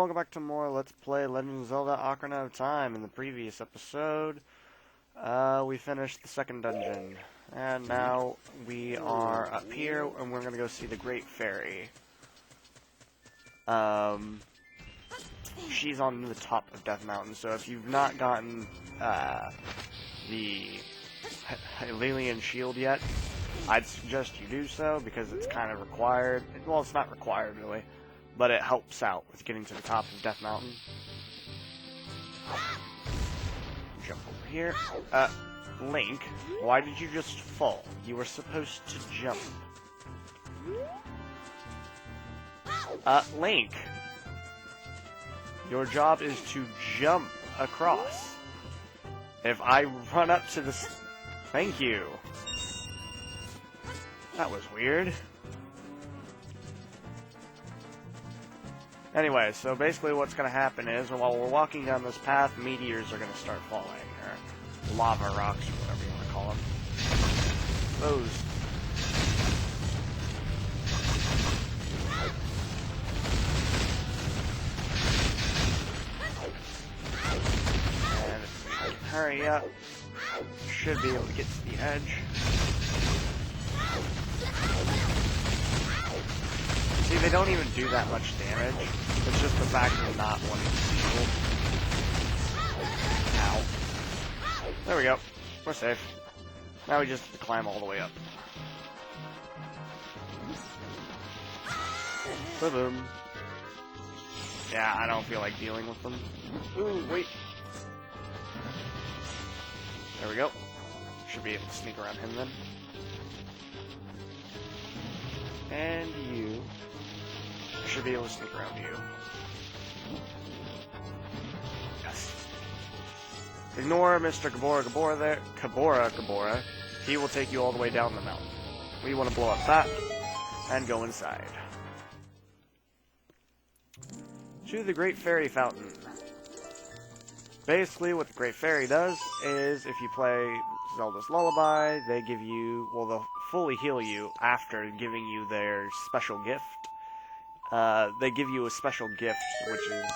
welcome back to more Let's Play Legend of Zelda Ocarina of Time. In the previous episode, we finished the second dungeon. And now we are up here, and we're going to go see the Great Fairy. She's on the top of Death Mountain, so if you've not gotten the Hylian Shield yet, I'd suggest you do so, because it's kind of required. Well, it's not required, really, but it helps out with getting to the top of Death Mountain. Jump over here. Link, why did you just fall? You were supposed to jump. Link, your job is to jump across. If I run up to this... Thank you. That was weird. Anyway, so basically what's going to happen is, while we're walking down this path, meteors are going to start falling, or lava rocks, or whatever you want to call them. Those. And if we can hurry up, we should be able to get to the edge. See, they don't even do that much damage. It's just the fact of not wanting to heal. Ow. There we go. We're safe. Now we just have to climb all the way up. Boom. Yeah, I don't feel like dealing with them. Ooh, wait. There we go. Should be able to sneak around him then. And you. I should be able to sneak around you. Yes. Ignore Mr. Gabora there. Gabora. He will take you all the way down the mountain. We want to blow up that and go inside. To the Great Fairy Fountain. Basically, what the Great Fairy does is, if you play Zelda's Lullaby, they give you, well, they'll fully heal you after giving you their special gift. They give you a special gift, which is,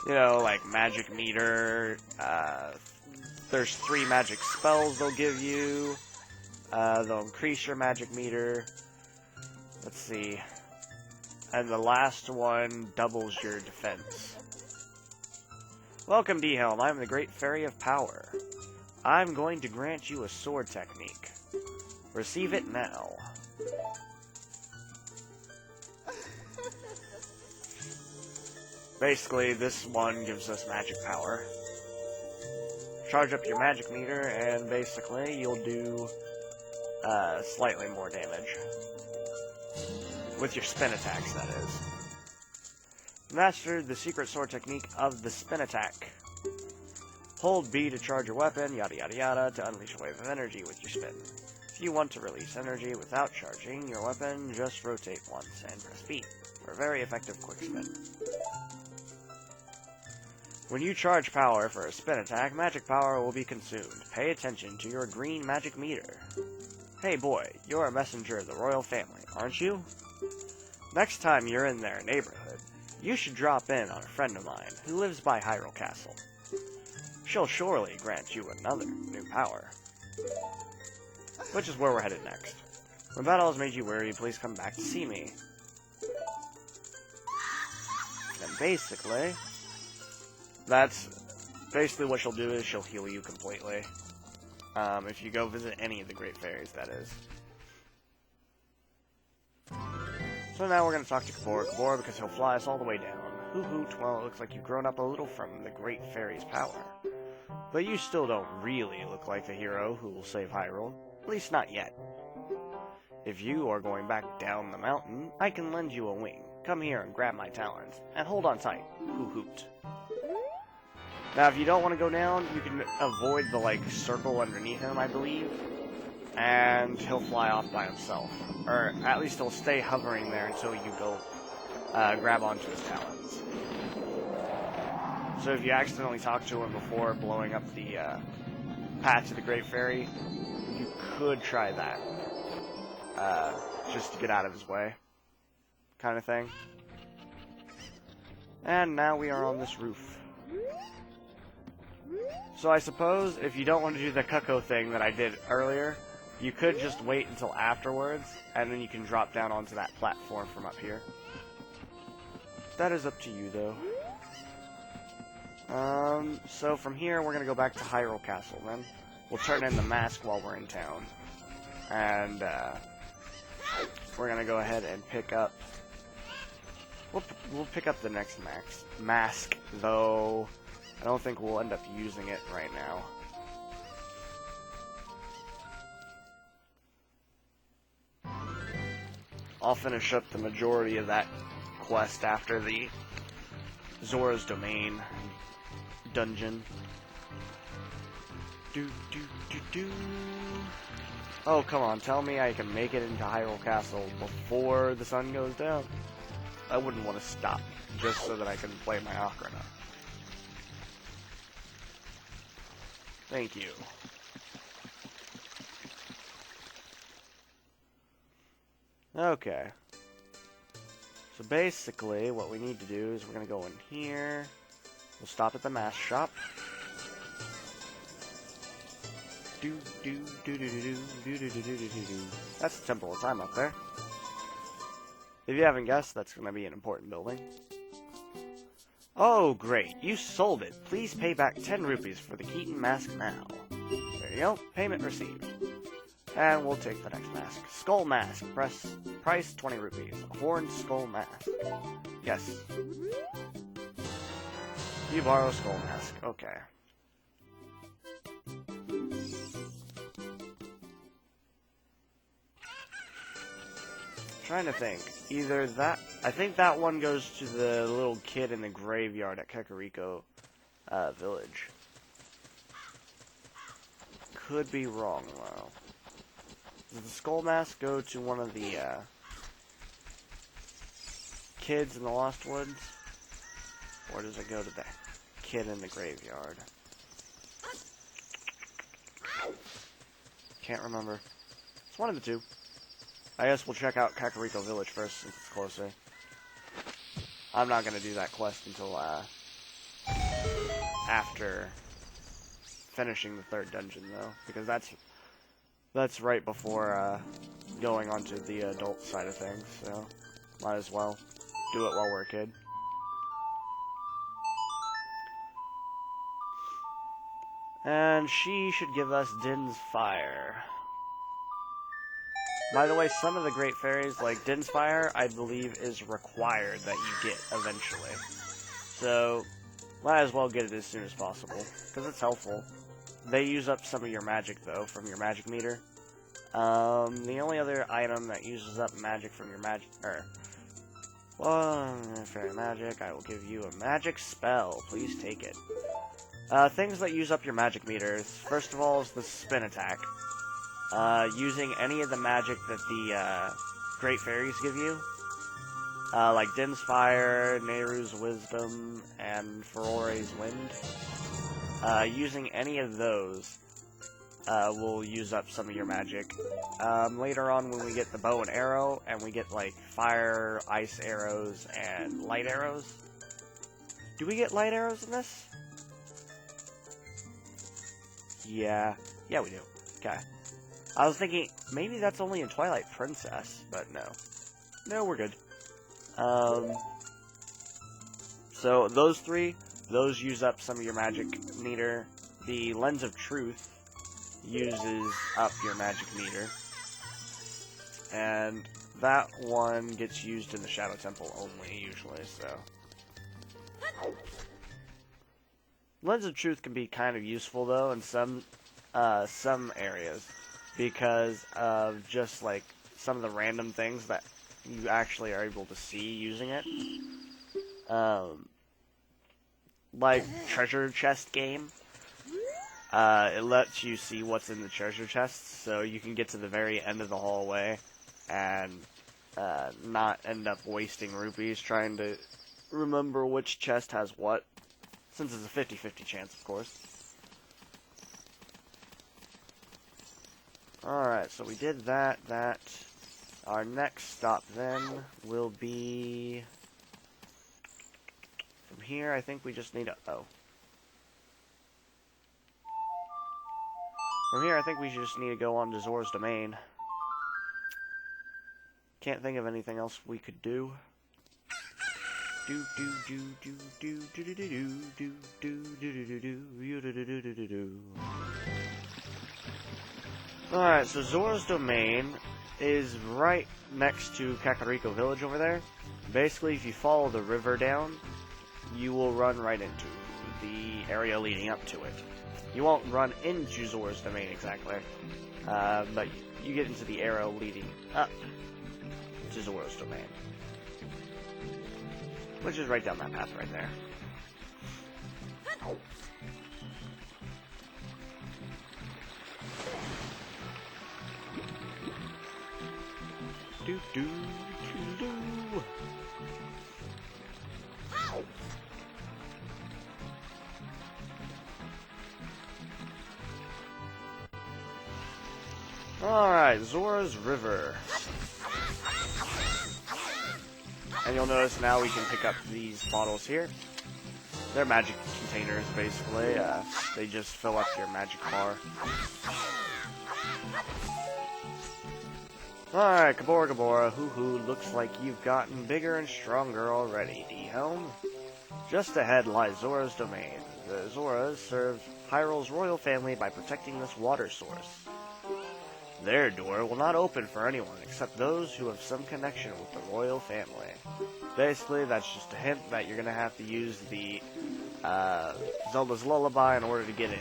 you know, like magic meter. There's 3 magic spells they'll give you. They'll increase your magic meter. Let's see. And the last one doubles your defense. Welcome, D-Helm. I'm the Great Fairy of Power. I'm going to grant you a sword technique. Receive it now. Basically, this one gives us magic power. Charge up your magic meter, and basically, you'll do slightly more damage. With your spin attacks, that is. Master the secret sword technique of the spin attack. Hold B to charge your weapon, yada yada yada, to unleash a wave of energy with your spin. If you want to release energy without charging your weapon, just rotate once and press B for a very effective quick spin. When you charge power for a spin attack, magic power will be consumed. Pay attention to your green magic meter. Hey boy, you're a messenger of the royal family, aren't you? Next time you're in their neighborhood, you should drop in on a friend of mine who lives by Hyrule Castle. She'll surely grant you another new power. Which is where we're headed next. When battle has made you weary, please come back to see me. And basically, that's basically what she'll do is she'll heal you completely. If you go visit any of the Great Fairies, that is. So now we're going to talk to Gabora because he'll fly us all the way down. Hoo hoot, well, it looks like you've grown up a little from the Great Fairy's power. But you still don't really look like the hero who will save Hyrule. At least not yet. If you are going back down the mountain, I can lend you a wing. Come here and grab my talons. And hold on tight. Hoo hoot. Now, if you don't want to go down, you can avoid the, circle underneath him, I believe. And he'll fly off by himself. Or at least he'll stay hovering there until you go grab onto his talons. So if you accidentally talk to him before blowing up the path to the Great Fairy, you could try that. Just to get out of his way. Kind of thing. And now we are on this roof. So I suppose if you don't want to do the cuckoo thing that I did earlier, you could just wait until afterwards, and then you can drop down onto that platform from up here. That is up to you, though. So from here, we're going to go back to Hyrule Castle, then. We'll turn in the mask while we're in town. And, we're going to go ahead and pick up... We'll pick up the next mask, though I don't think we'll end up using it right now. I'll finish up the majority of that quest after the Zora's Domain dungeon. Oh, come on, tell me I can make it into Hyrule Castle before the sun goes down. I wouldn't want to stop just so that I can play my Ocarina. Thank you. Okay. So basically, what we need to do is we're going to go in here. We'll stop at the mask shop. That's the Temple of Time up there. If you haven't guessed, that's going to be an important building. Oh, great. You sold it. Please pay back 10 rupees for the Keaton mask now. There you go. Payment received. And we'll take the next mask. Skull mask. Price 20 rupees. Horned skull mask. Yes. You borrow skull mask. Okay. Trying to think. Either that... I think that one goes to the little kid in the graveyard at Kakariko village. Could be wrong, though. Does the skull mask go to one of the kids in the Lost Woods? Or does it go to the kid in the graveyard? Can't remember. It's one of the two. I guess we'll check out Kakariko Village first, since it's closer. I'm not going to do that quest until after finishing the third dungeon, though, because that's right before going on to the adult side of things, so might as well do it while we're a kid. And she should give us Din's Fire. By the way, some of the Great Fairies, like Din's Fire, I believe is required that you get eventually. So, might as well get it as soon as possible, because it's helpful. They use up some of your magic, though, from your magic meter. The only other item that uses up magic from your magic... fairy magic, I will give you a magic spell. Please take it. Things that use up your magic meters. First of all is the spin attack. Using any of the magic that the Great Fairies give you, like Din's Fire, Nehru's Wisdom, and Ferore's Wind. Using any of those will use up some of your magic. Later on, when we get the bow and arrow, and we get like fire, ice arrows, and light arrows. Do we get light arrows in this? Yeah, we do. Okay. I was thinking, maybe that's only in Twilight Princess, but no. No, we're good. So, those three, those use up some of your magic meter. The Lens of Truth uses up your magic meter. And that one gets used in the Shadow Temple only, usually, so... Lens of Truth can be kind of useful, though, in some areas. Because of just, like, some of the random things that you actually are able to see using it. Like, treasure chest game. It lets you see what's in the treasure chests, so you can get to the very end of the hallway and not end up wasting rupees trying to remember which chest has what. Since it's a 50-50 chance, of course. Alright, so we did that. Our next stop then will be here, I think we just need to... Oh. From here, I think we just need to go on to Zora's Domain. Can't think of anything else we could do. Alright, so Zora's Domain is right next to Kakariko Village over there. Basically, if you follow the river down, you will run right into the area leading up to it. You won't run into Zora's Domain exactly, but you get into the arrow leading up to Zora's Domain. Which is right down that path right there. Do do do do. Alright, Zora's River. And you'll notice now we can pick up these bottles here. They're magic containers, basically. They just fill up your magic bar. Alright, Gabora, hoo-hoo, looks like you've gotten bigger and stronger already, D-Helm. Just ahead lies Zora's Domain. The Zoras serve Hyrule's royal family by protecting this water source. Their door will not open for anyone except those who have some connection with the royal family. Basically, that's just a hint that you're going to have to use the Zelda's Lullaby in order to get in.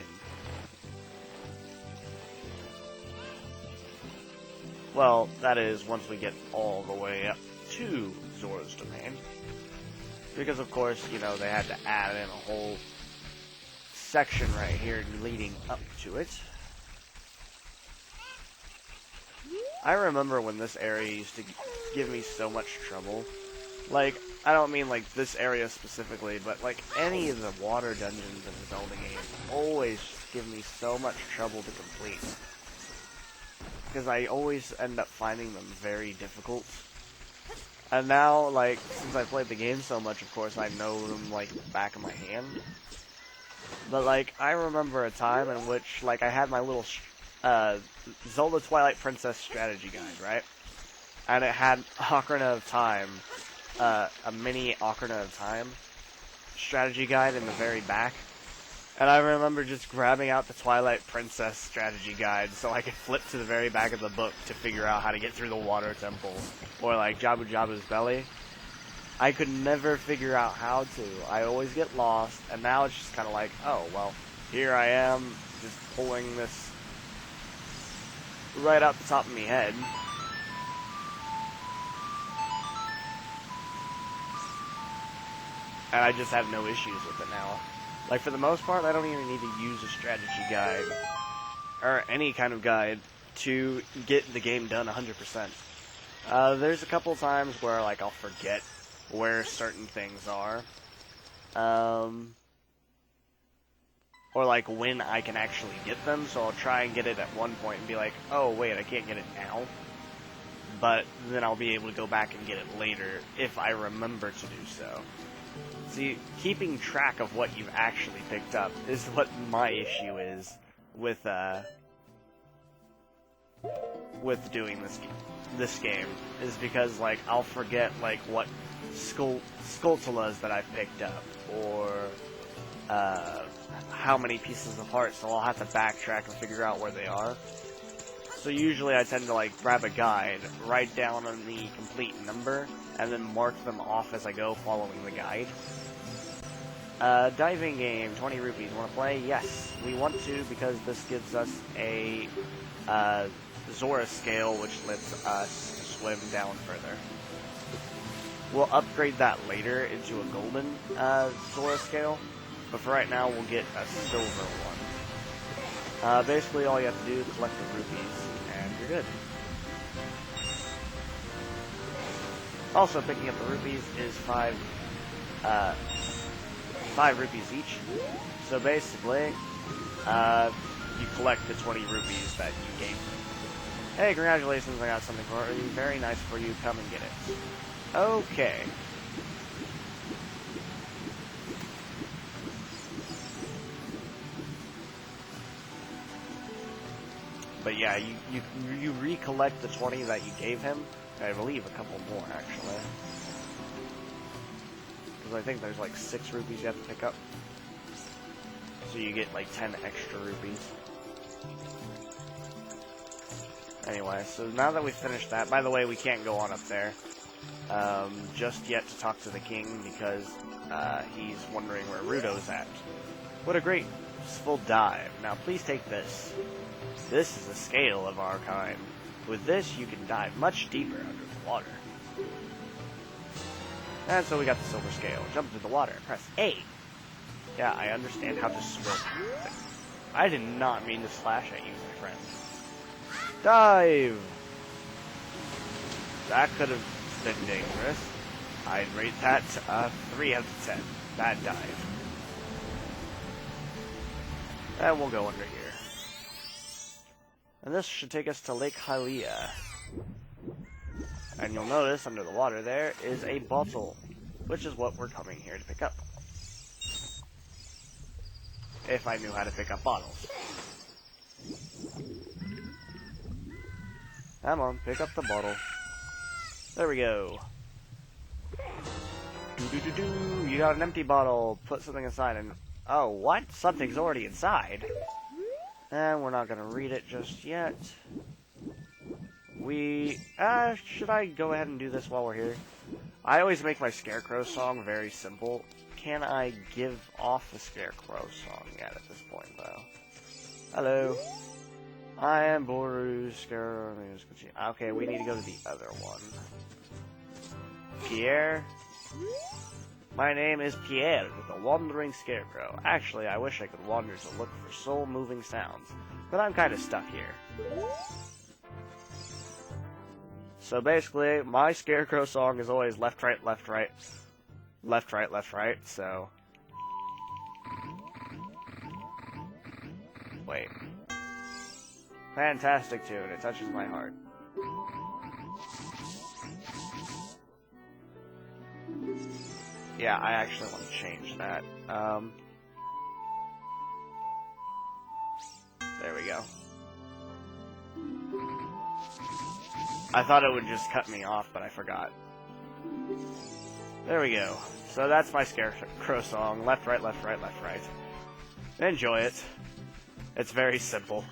Well, that is once we get all the way up to Zora's Domain. Because, of course, you know, they had to add in a whole section right here leading up to it. I remember when this area used to give me so much trouble. Like, I don't mean like this area specifically, but like any of the water dungeons in the Zelda game always just give me so much trouble to complete. Because I always end up finding them very difficult. And now, like, since I played the game so much, of course, I know them like the back of my hand. But like, I remember a time in which like I had my little Zelda Twilight Princess strategy guide, right? And it had Ocarina of Time, a mini Ocarina of Time strategy guide in the very back. And I remember just grabbing out the Twilight Princess strategy guide so I could flip to the very back of the book to figure out how to get through the water temple. Or like Jabu Jabu's belly. I could never figure out how to. I always get lost, and now it's just kind of like, oh, well, here I am, just pulling this right out the top of my head. And I just have no issues with it now. Like, for the most part, I don't even need to use a strategy guide, or any kind of guide, to get the game done 100%. There's a couple times where, like, I'll forget where certain things are. Or, like, when I can actually get them, so I'll try and get it at one point and be like, oh, wait, I can't get it now. But then I'll be able to go back and get it later, if I remember to do so. See, keeping track of what you've actually picked up is what my issue is with doing this game, is because, like, I'll forget, like, what Skulltulas that I've picked up, or how many pieces of heart, so I'll have to backtrack and figure out where they are. So usually I tend to, like, grab a guide, write down on the complete number, and then mark them off as I go following the guide. Diving game, 20 rupees. Want to play? Yes, we want to, because this gives us a Zora scale, which lets us swim down further. We'll upgrade that later into a golden Zora scale, but for right now we'll get a silver one. Basically all you have to do is collect the rupees, and you're good. Also, picking up the rupees is 5 rupees each. So basically, you collect the 20 rupees that you gained. Hey, congratulations, I got something for you. Very nice for you. Come and get it. Okay. But yeah, you recollect the 20 that you gave him. I believe a couple more, actually. Because I think there's like 6 rupees you have to pick up. So you get like 10 extra rupees. Anyway, so now that we've finished that, by the way, we can't go on up there just yet to talk to the king because he's wondering where Rudo's at. What a graceful dive. Now please take this. This is a scale of our kind. With this, you can dive much deeper under the water. And so we got the silver scale. Jump into the water. Press A. Yeah, I understand how to swim. I did not mean to slash at you, my friend. Dive! That could have been dangerous. I'd rate that 3 out of 10. Bad dive. And we'll go under here. And this should take us to Lake Hylia. And you'll notice under the water there is a bottle, which is what we're coming here to pick up. If I knew how to pick up bottles. Come on, pick up the bottle. There we go. Do-do-do-do. You got an empty bottle. Put something inside and... Oh, what? Something's already inside. And we're not going to read it just yet. Should I go ahead and do this while we're here? I always make my Scarecrow song very simple. Can I give off the Scarecrow song yet at this point, though? Hello. I am Boru Scarecrow. Okay, we need to go to the other one. Pierre? My name is Pierre, the Wandering Scarecrow. Actually, I wish I could wander to look for soul-moving sounds, but I'm kind of stuck here. So basically, my Scarecrow song is always left, right, left, right. Left, right, left, right, so... Wait. Fantastic tune, it touches my heart. Yeah, I actually want to change that. There we go. I thought it would just cut me off, but I forgot. There we go. So that's my Scarecrow song. Left, right, left, right, left, right. Enjoy it. It's very simple.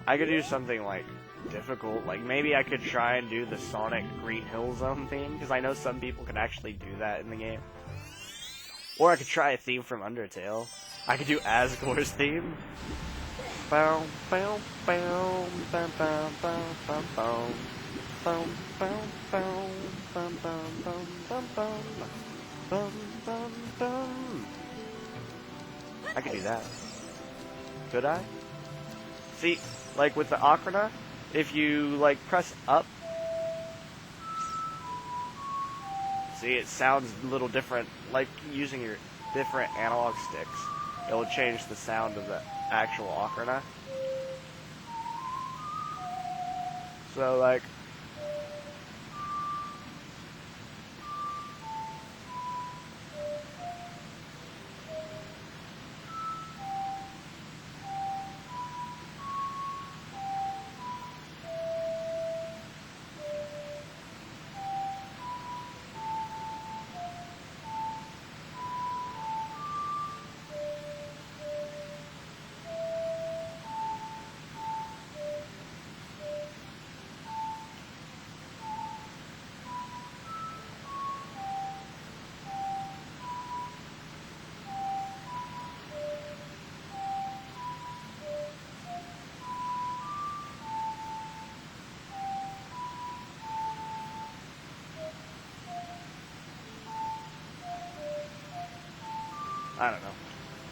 I could do something, like, difficult. Like, maybe I could try and do the Sonic Green Hill Zone theme, because I know some people can actually do that in the game. Or I could try a theme from Undertale. I could do Asgore's theme. Bow, bow, bow, bow, bow, bow, bow, bow. Bum, bum, bum, bum, bum, bum, bum, bum, bum, bum, bum. I could do that. Could I? See, like with the Ocarina, if you like press up, see it sounds a little different, like using your different analog sticks. It will change the sound of the actual Ocarina. So like, I don't know.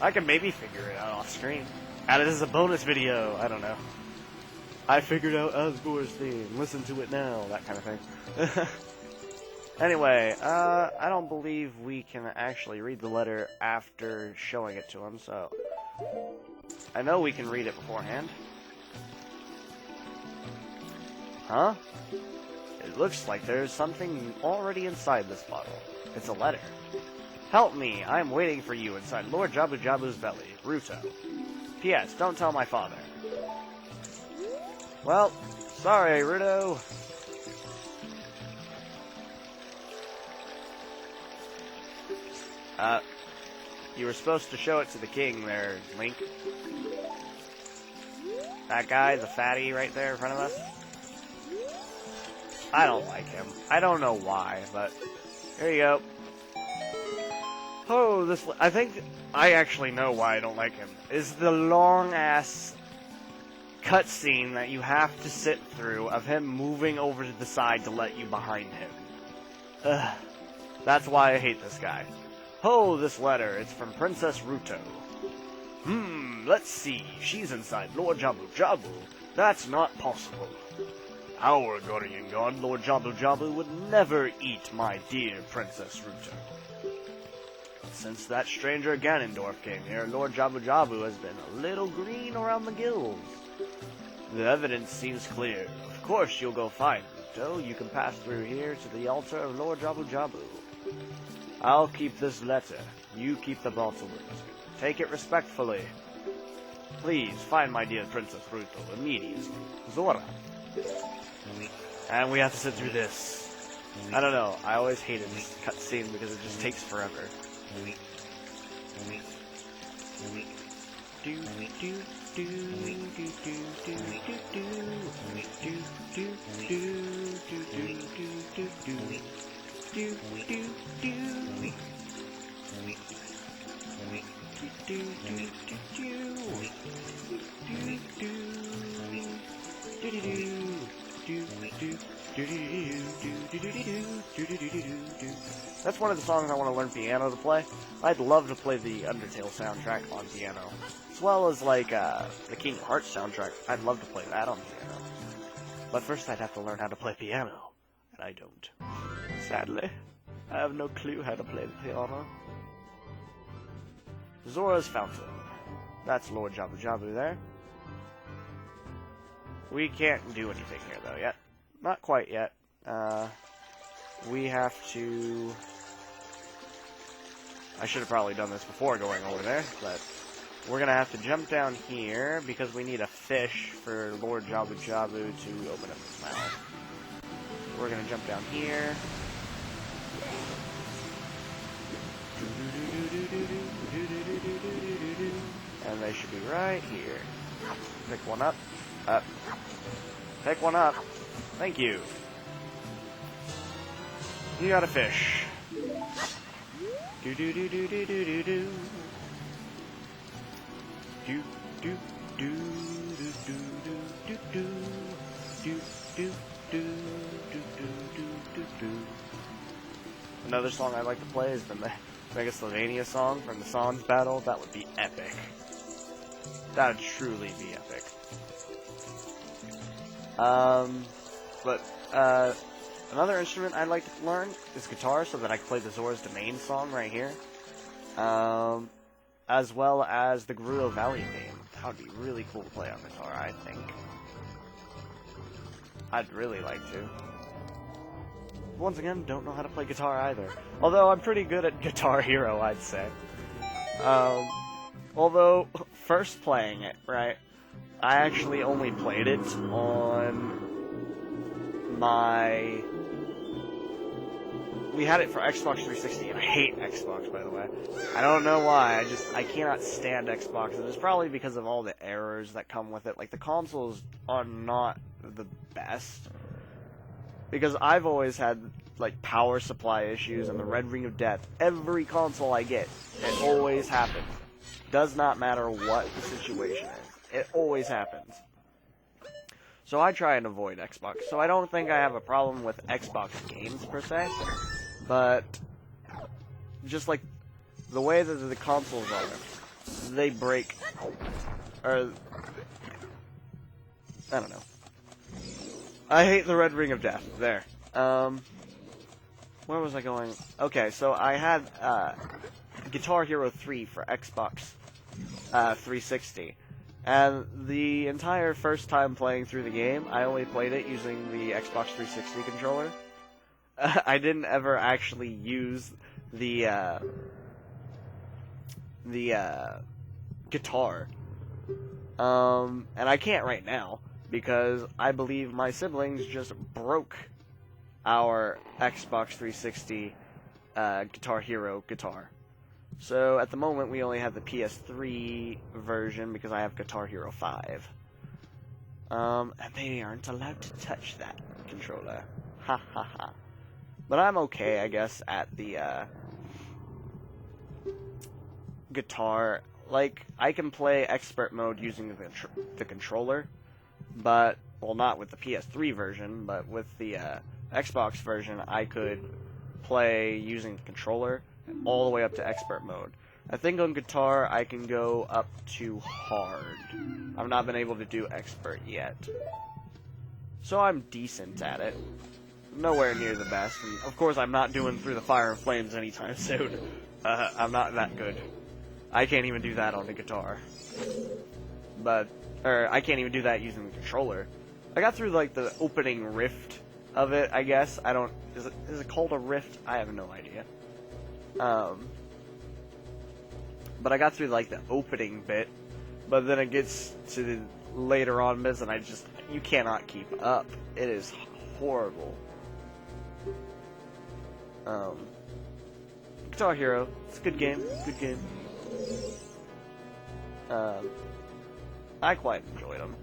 I can maybe figure it out off screen. Add it as a bonus video. I don't know. I figured out Asgore's theme. Listen to it now. That kind of thing. Anyway, I don't believe we can actually read the letter after showing it to him, so... I know we can read it beforehand. Huh? It looks like there's something already inside this bottle. It's a letter. Help me! I'm waiting for you inside Lord Jabu Jabu's belly. Ruto. P.S. Don't tell my father. Well, sorry, Rudo. You were supposed to show it to the king there, Link. That guy, the fatty right there in front of us. I don't like him. I don't know why, but here you go. Oh, I think I actually know why I don't like him. Is the long-ass cutscene that you have to sit through of him moving over to the side to let you behind him. Ugh. That's why I hate this guy. Oh, this letter. It's from Princess Ruto. Let's see. She's inside Lord Jabu Jabu. That's not possible. Our guardian god, Lord Jabu Jabu, would never eat my dear Princess Ruto. Since that stranger Ganondorf came here, Lord Jabu Jabu has been a little green around the gills. The evidence seems clear. Of course you'll go find Ruto. You can pass through here to the altar of Lord Jabu Jabu. I'll keep this letter. You keep the bottle with you. Take it respectfully. Please, find my dear Princess Ruto immediately. Zora. And we have to sit through this. I don't know, I always hated this cutscene because it just takes forever. That's one of the songs I want to learn piano to play. I'd love to play the Undertale soundtrack on piano. As well as, like, the Kingdom Hearts soundtrack. I'd love to play that on piano. But first I'd have to learn how to play piano. And I don't. Sadly. I have no clue how to play the piano. Zora's Fountain. That's Lord Jabu Jabu there. We can't do anything here, though, yet. Not quite yet. We have to... I should have probably done this before going over there, but... We're gonna have to jump down here, because we need a fish for Lord Jabu Jabu to open up his mouth. We're gonna jump down here. And they should be right here. Pick one up. Up. Pick one up. Thank you. You got a fish. Do do do do do do do do. Do do do do do do do do do do do do. Another song I like to play is the Megaslovenia song from the Sans battle. That would be epic. That would truly be epic. Another instrument I'd like to learn is guitar, so that I can play the Zora's Domain song right here. As well as the Gerudo Valley theme. That would be really cool to play on guitar, I think. I'd really like to. Once again, don't know how to play guitar either. Although I'm pretty good at Guitar Hero, I'd say. Although, first playing it, right, I actually only played it on my... We had it for Xbox 360, and I hate Xbox, by the way. I don't know why, I cannot stand Xbox, and it's probably because of all the errors that come with it. Like, the consoles are not the best. Because I've always had, like, power supply issues and the Red Ring of Death. Every console I get, it always happens. Does not matter what the situation is. It always happens. So I try and avoid Xbox. So I don't think I have a problem with Xbox games, per se. But, just like, the way that the consoles are, they break, or, I don't know. I hate the Red Ring of Death. There. Where was I going? Okay, so I had, Guitar Hero 3 for Xbox, 360. And the entire first time playing through the game, I only played it using the Xbox 360 controller. I didn't ever actually use the guitar. And I can't right now, because I believe my siblings just broke our Xbox 360 Guitar Hero guitar. So at the moment we only have the PS3 version because I have Guitar Hero 5. And they aren't allowed to touch that controller. Ha ha ha. But I'm okay, I guess, at the guitar. Like, I can play expert mode using the controller, but, well, not with the PS3 version, but with the Xbox version, I could play using the controller all the way up to expert mode. I think on guitar, I can go up to hard. I've not been able to do expert yet. So I'm decent at it. Nowhere near the best, and of course I'm not doing Through the Fire and Flames anytime soon. I'm not that good. I can't even do that on the guitar. I can't even do that using the controller. I got through, like, the opening rift of it, I guess. Is it called a rift? I have no idea. But I got through, like, the opening bit, but then it gets to the later on bits, and you cannot keep up. It is horrible. Guitar Hero, it's a good game, I quite enjoyed them.